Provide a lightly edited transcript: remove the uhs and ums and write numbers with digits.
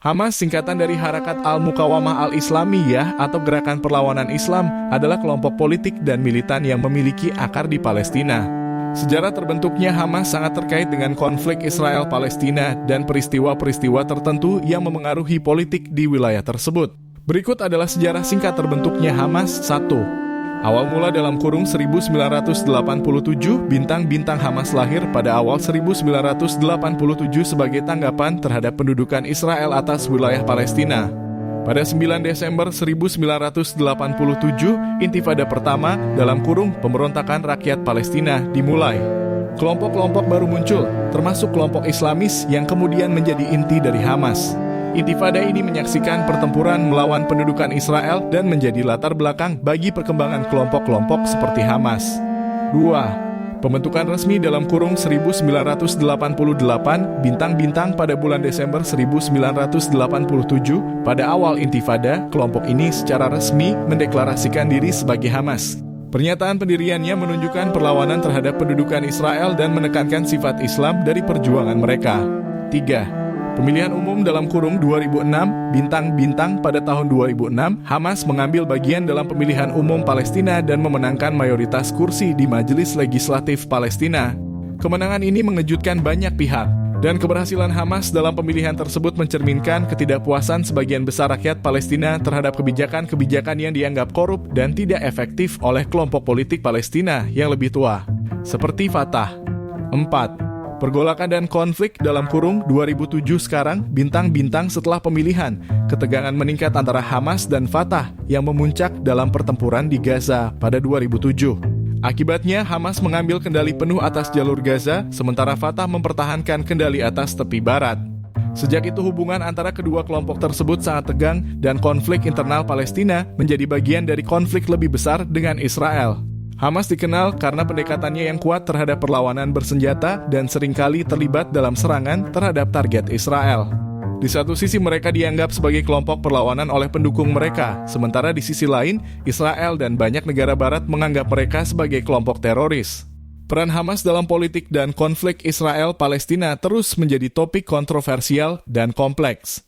Hamas, singkatan dari Harakat Al-Muqawamah Al-Islamiyah atau Gerakan Perlawanan Islam, adalah kelompok politik dan militan yang memiliki akar di Palestina. Sejarah terbentuknya Hamas sangat terkait dengan konflik Israel-Palestina dan peristiwa-peristiwa tertentu yang memengaruhi politik di wilayah tersebut. Berikut adalah sejarah singkat terbentuknya Hamas. 1. Awal mula dalam kurung 1987, bintang-bintang Hamas lahir pada awal 1987 sebagai tanggapan terhadap pendudukan Israel atas wilayah Palestina. Pada 9 Desember 1987, Intifada pertama dalam kurung pemberontakan rakyat Palestina dimulai. Kelompok-kelompok baru muncul, termasuk kelompok Islamis yang kemudian menjadi inti dari Hamas. Intifada ini menyaksikan pertempuran melawan pendudukan Israel dan menjadi latar belakang bagi perkembangan kelompok-kelompok seperti Hamas. 2. Pembentukan resmi dalam kurung 1988, bintang-bintang pada bulan Desember 1987. Pada awal Intifada, kelompok ini secara resmi mendeklarasikan diri sebagai Hamas. Pernyataan pendiriannya menunjukkan perlawanan terhadap pendudukan Israel dan menekankan sifat Islam dari perjuangan mereka. 3. Pemilihan umum dalam kurung 2006, bintang-bintang pada tahun 2006, Hamas mengambil bagian dalam pemilihan umum Palestina dan memenangkan mayoritas kursi di Majelis Legislatif Palestina. Kemenangan ini mengejutkan banyak pihak, dan keberhasilan Hamas dalam pemilihan tersebut mencerminkan ketidakpuasan sebagian besar rakyat Palestina terhadap kebijakan-kebijakan yang dianggap korup dan tidak efektif oleh kelompok politik Palestina yang lebih tua, seperti Fatah. 4. Pergolakan dan konflik dalam kurung 2007 sekarang, bintang-bintang setelah pemilihan, ketegangan meningkat antara Hamas dan Fatah yang memuncak dalam pertempuran di Gaza pada 2007. Akibatnya, Hamas mengambil kendali penuh atas jalur Gaza, sementara Fatah mempertahankan kendali atas tepi barat. Sejak itu hubungan antara kedua kelompok tersebut sangat tegang dan konflik internal Palestina menjadi bagian dari konflik lebih besar dengan Israel. Hamas dikenal karena pendekatannya yang kuat terhadap perlawanan bersenjata dan seringkali terlibat dalam serangan terhadap target Israel. Di satu sisi mereka dianggap sebagai kelompok perlawanan oleh pendukung mereka, sementara di sisi lain, Israel dan banyak negara barat menganggap mereka sebagai kelompok teroris. Peran Hamas dalam politik dan konflik Israel-Palestina terus menjadi topik kontroversial dan kompleks.